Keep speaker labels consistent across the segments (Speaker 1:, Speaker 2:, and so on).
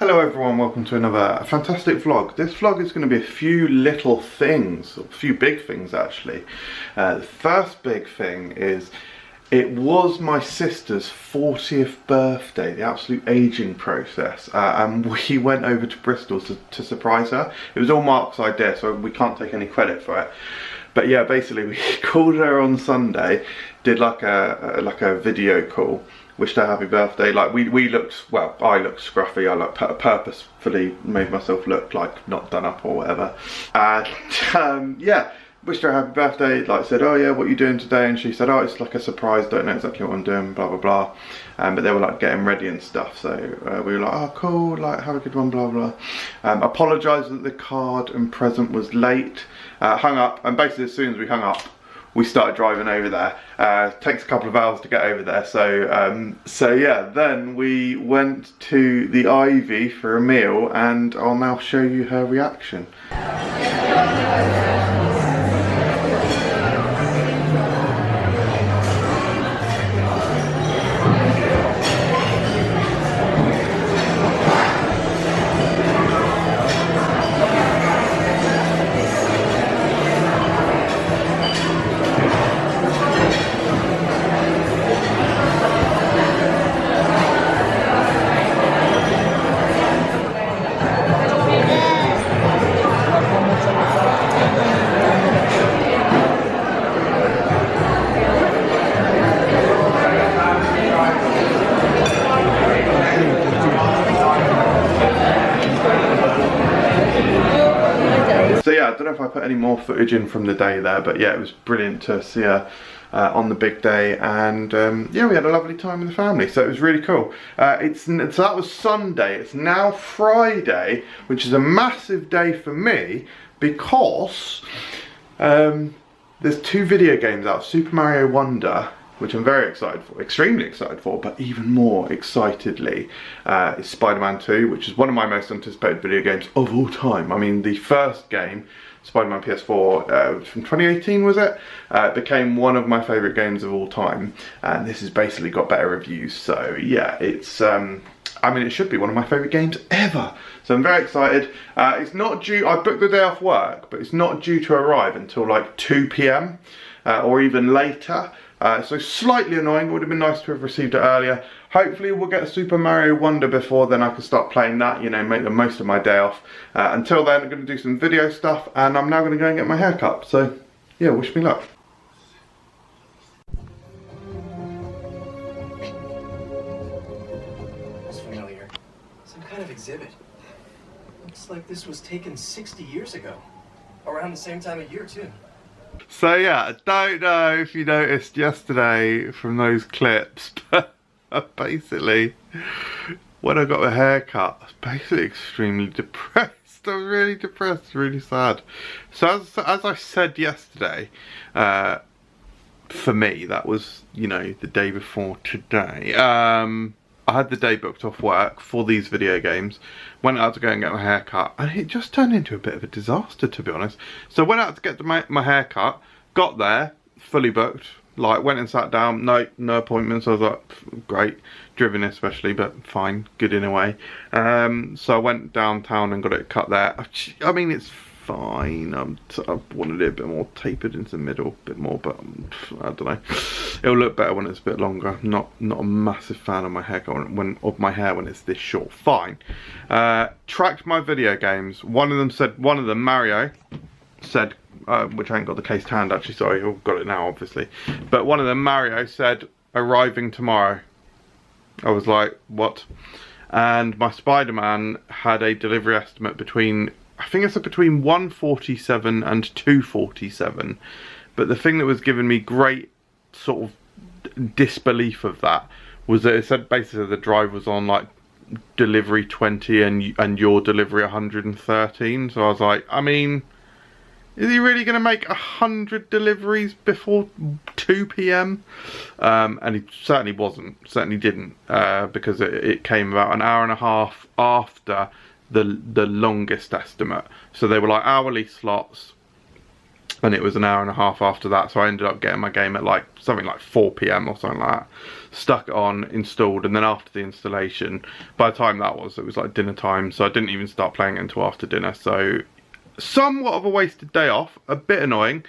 Speaker 1: Hello everyone, welcome to another fantastic vlog. This vlog is going to be a few little things, a few big things actually. The first big thing is it was my sister's 40th birthday, the absolute aging process, and we went over to Bristol to surprise her. It was all Mark's idea, so we can't take any credit for it. But yeah, basically we called her on Sunday, did like a video call, wished her happy birthday. Like we looked, well, I looked scruffy, I like purposefully made myself look like not done up or whatever. And yeah, wished her a happy birthday, like said, oh yeah, what are you doing today? And she said, oh, it's like a surprise, don't know exactly what I'm doing, blah blah blah. But they were like getting ready and stuff, so we were like, oh cool, like have a good one, blah blah. Apologised that the card and present was late, hung up, and basically as soon as we hung up, we started driving over there. Takes a couple of hours to get over there, so yeah, then we went to the Ivy for a meal, and I'll now show you her reaction. So yeah, I don't know if I put any more footage in from the day there, but yeah, it was brilliant to see her on the big day, and yeah, we had a lovely time with the family, so it was really cool. So that was Sunday. It's now Friday, which is a massive day for me because there's two video games out, Super Mario Wonder, which I'm very excited for, extremely excited for, but even more excitedly is Spider-Man 2, which is one of my most anticipated video games of all time. I mean, the first game, Spider-Man PS4, from 2018 was it? Became one of my favourite games of all time, and this has basically got better reviews, so yeah, it's, I mean, it should be one of my favourite games ever. So I'm very excited. It's not due, I booked the day off work, but it's not due to arrive until like 2 PM or even later. So slightly annoying. It would have been nice to have received it earlier. Hopefully we'll get Super Mario Wonder before then. I can start playing that, you know, make the most of my day off. Until then, I'm going to do some video stuff, and I'm now going to go and get my hair cut. So yeah, wish me luck.
Speaker 2: That's familiar. Some kind of exhibit. Looks like this was taken 60 years ago. Around the same time of year, too.
Speaker 1: So yeah, I don't know if you noticed yesterday from those clips, but basically when I got my hair cut, I was basically extremely depressed. I was really depressed, really sad. So as I said yesterday, for me that was, you know, the day before today. I had the day booked off work for these video games, went out to go and get my hair cut, and it just turned into a bit of a disaster, to be honest. So went out to get my hair cut, got there, fully booked, like went and sat down, no appointments. I was like, great, driven especially, but fine, good in a way. So I went downtown and got it cut there. I mean, it's fine. I wanted it a bit more tapered into the middle, a bit more, but I don't know. It'll look better when it's a bit longer. Not a massive fan of my haircut when it's this short. Fine. Tracked my video games. One of them, Mario, said, which I ain't got the case to hand actually. Sorry, I've got it now, obviously. But one of them, Mario, said arriving tomorrow. I was like, what? And my Spider-Man had a delivery estimate between, I think it's between 147 and 247, but the thing that was giving me great sort of disbelief of that was that it said basically the drive was on like delivery 20 and your delivery 113. So I was like, I mean, is he really going to make 100 deliveries before 2 PM? And he certainly wasn't, certainly didn't, because it came about an hour and a half after the longest estimate. So they were like hourly slots, and it was an hour and a half after that, so I ended up getting my game at like something like 4 PM or something like that. Stuck it on, installed, and then after the installation, by the time that was, it was like dinner time, so I didn't even start playing it until after dinner. So somewhat of a wasted day off, a bit annoying.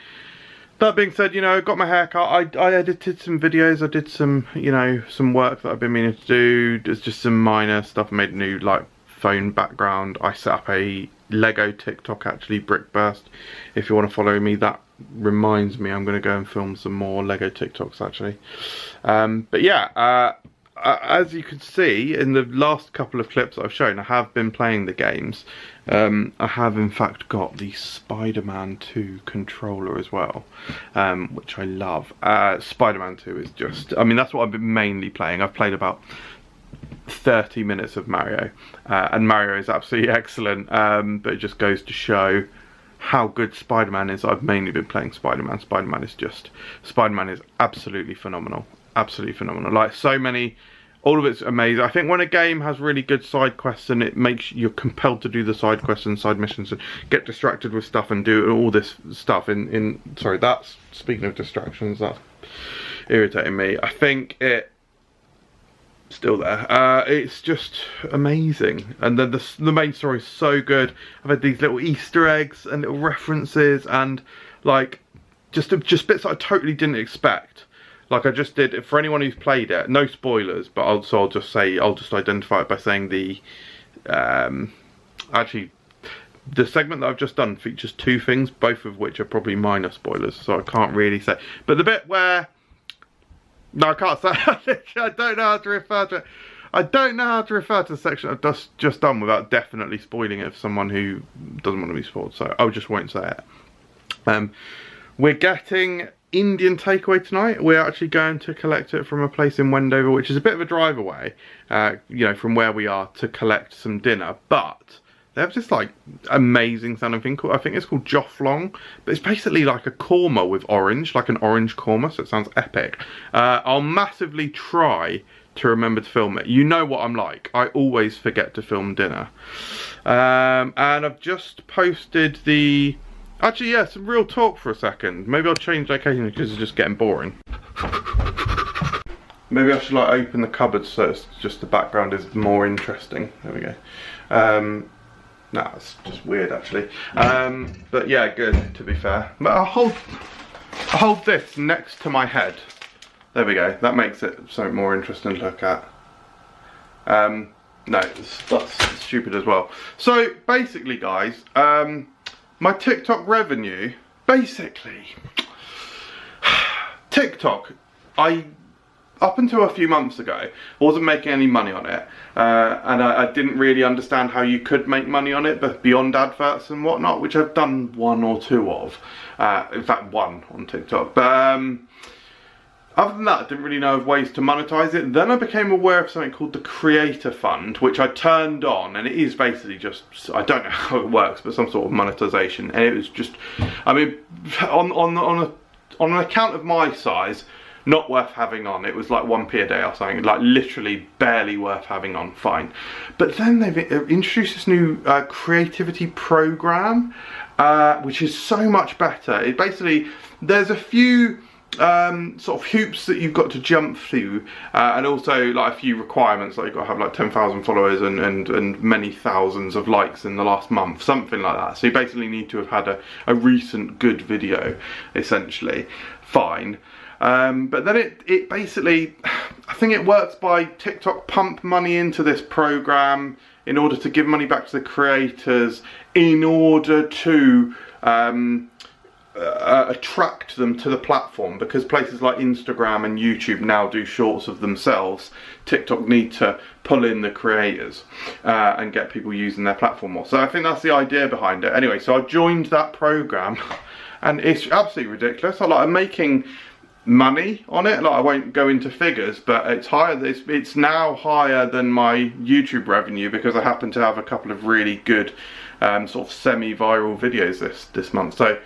Speaker 1: That being said, you know, got my hair cut, I edited some videos, I did some, you know, some work that I've been meaning to do. There's just some minor stuff. I made a new like phone background. I set up a Lego TikTok, actually, Brick Burst. If you want to follow me, that reminds me I'm going to go and film some more Lego TikToks, actually. But yeah, as you can see in the last couple of clips I've shown, I have been playing the games. I have in fact got the Spider-Man 2 controller as well, which I love. Spider-Man 2 is just, I mean, that's what I've been mainly playing. I've played about 30 minutes of Mario, and Mario is absolutely excellent, but it just goes to show how good Spider-Man is. I've mainly been playing Spider-Man. Spider-Man is absolutely phenomenal. Absolutely phenomenal. Like, so many, all of it's amazing. I think when a game has really good side quests and it makes you're compelled to do the side quests and side missions and get distracted with stuff and do all this stuff sorry, that's, speaking of distractions, that's irritating me. I think it still there. It's just amazing, and then the main story is so good. I've had these little Easter eggs and little references, and like just bits that I totally didn't expect. Like I just did, for anyone who's played it, no spoilers, but I'll just identify it by saying the actually the segment that I've just done features two things, both of which are probably minor spoilers, so I can't really say. But the bit where, no, I can't say. I don't know how to refer to it. I don't know how to refer to the section I've just done without definitely spoiling it for someone who doesn't want to be spoiled, so I just won't say it. We're getting Indian takeaway tonight. We're actually going to collect it from a place in Wendover, which is a bit of a drive away, you know, from where we are, to collect some dinner. But they have this like amazing sounding thing called, I think it's called Jofflong, but it's basically like a korma with orange, like an orange korma, so it sounds epic. I'll massively try to remember to film it. You know what I'm like, I always forget to film dinner. And I've just posted the, actually, yeah, some real talk for a second. Maybe I'll change location because it's just getting boring. Maybe I should like open the cupboard so it's just the background is more interesting. There we go. No, it's just weird actually. But yeah, good, to be fair. But I'll hold this next to my head. There we go. That makes it something more interesting to look at. No, that's stupid as well. So basically, guys, my TikTok revenue, basically, TikTok, up until a few months ago, wasn't making any money on it, and I didn't really understand how you could make money on it, but beyond adverts and whatnot, which I've done one or two of, in fact one on TikTok, but other than that I didn't really know of ways to monetize it. Then I became aware of something called the Creator Fund, which I turned on, and it is basically just, I don't know how it works, but some sort of monetization, and it was just, I mean, on an account of my size, not worth having on. It was like 1p a day or something, like literally barely worth having on, fine. But then they've introduced this new creativity program, which is so much better. It basically, there's a few sort of hoops that you've got to jump through, and also like a few requirements, like you've got to have like 10,000 followers and many thousands of likes in the last month, something like that. So you basically need to have had a recent good video, essentially. Fine. But then it basically, I think it works by TikTok pump money into this program in order to give money back to the creators, in order to attract them to the platform, because places like Instagram and YouTube now do shorts of themselves. TikTok need to pull in the creators and get people using their platform more. So I think that's the idea behind it. Anyway, so I joined that program, and it's absolutely ridiculous. I'm making money on it. Like, I won't go into figures, but it's higher. It's now higher than my YouTube revenue, because I happen to have a couple of really good sort of semi-viral videos this month. So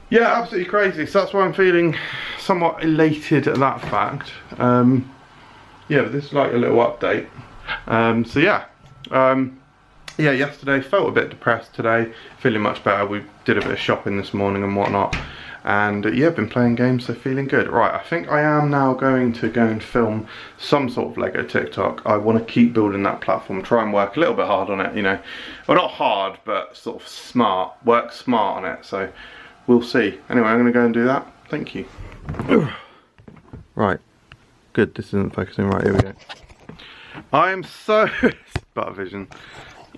Speaker 1: yeah, absolutely crazy. So that's why I'm feeling somewhat elated at that fact. Yeah, but this is like a little update. So yeah, yeah, yesterday felt a bit depressed. Today feeling much better. We did a bit of shopping this morning and whatnot, and yeah, been playing games, so feeling good. Right, I think I am now going to go and film some sort of Lego TikTok. I want to keep building that platform, try and work a little bit hard on it, you know, well, not hard, but sort of smart, work smart on it, so we'll see. Anyway, I'm going to go and do that. Thank you. Right, good, this isn't focusing. Right, here we go. I am so butter vision.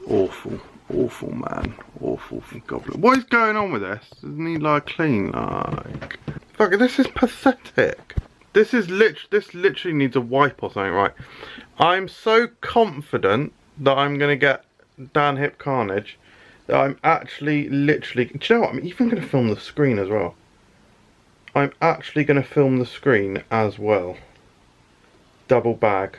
Speaker 1: Awful, awful, man, awful from Goblin. What is going on with this? Doesn't he like clean? Like, fuck, this is pathetic. This literally needs a wipe or something, right? I'm so confident that I'm gonna get Dan Hip Carnage that I'm actually literally. Do you know what? I'm even gonna film the screen as well. I'm actually gonna film the screen as well. Double bag.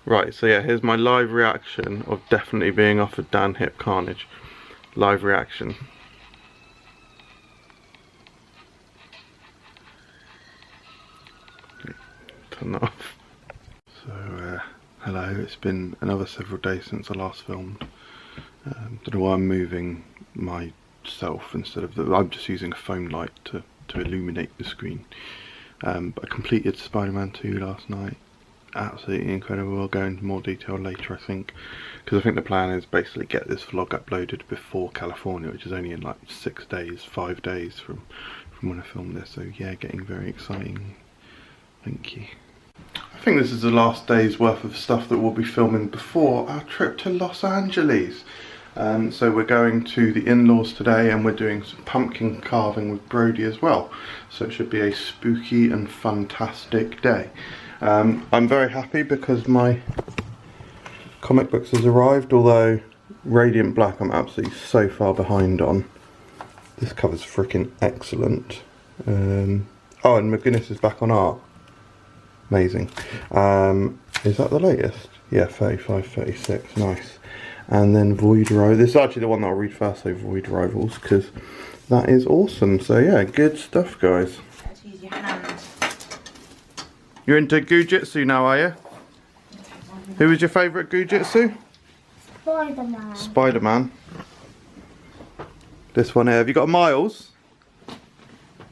Speaker 1: Right, so yeah, here's my live reaction of definitely being offered Dan Hip Carnage. Live reaction. Turn that off. So, hello, it's been another several days since I last filmed. Don't know why I'm moving myself instead of I'm just using a phone light to illuminate the screen. But I completed Spider-Man 2 last night. Absolutely incredible. I'll go into more detail later, I think, because I think the plan is basically get this vlog uploaded before California, which is only in like 6 days, 5 days from when I filmed this. So yeah, getting very exciting. Thank you. I think this is the last day's worth of stuff that we'll be filming before our trip to Los Angeles. So we're going to the in-laws today, and we're doing some pumpkin carving with Brody as well. So it should be a spooky and fantastic day. I'm very happy because my comic books has arrived, although Radiant Black I'm absolutely so far behind on. This cover's freaking excellent. Oh, and McGuinness is back on art. Amazing. Is that the latest? Yeah, 35, 36, nice. And then Void Rivals, this is actually the one that I'll read first, so Void Rivals, because that is awesome. So yeah, good stuff, guys.
Speaker 3: Let's use your hand.
Speaker 1: You're into Gujitsu now, are you? Who was your favourite Gujitsu?
Speaker 4: Spider-Man.
Speaker 1: Spider-Man. This one here. Have you got a Miles?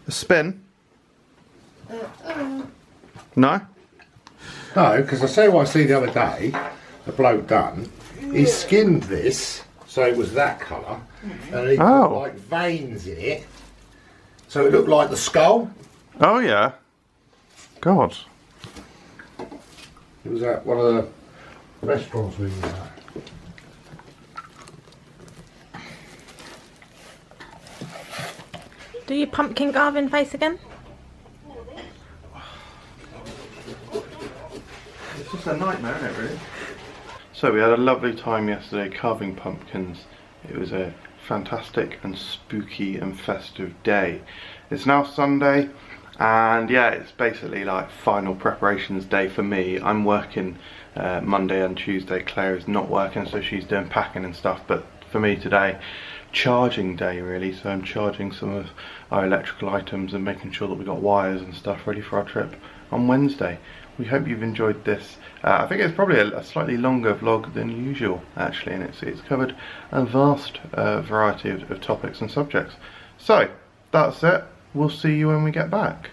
Speaker 1: A spin? No?
Speaker 5: No, because I say what I see the other day, the bloke done, he skinned this so it was that colour, and he put like veins in it, so it looked like the skull.
Speaker 1: Oh yeah. God.
Speaker 5: It was at one of the restaurants we were at.
Speaker 3: Do your pumpkin carving face again?
Speaker 1: It's just a nightmare, isn't it, really? So we had a lovely time yesterday carving pumpkins. It was a fantastic and spooky and festive day. It's now Sunday, and yeah, it's basically like final preparations day for me. I'm working Monday and Tuesday. Claire is not working, so she's doing packing and stuff, but for me today, charging day really. So I'm charging some of our electrical items and making sure that we got wires and stuff ready for our trip on Wednesday. We hope you've enjoyed this. I think it's probably a slightly longer vlog than usual actually, and it's covered a vast variety of topics and subjects. So that's it. We'll see you when we get back.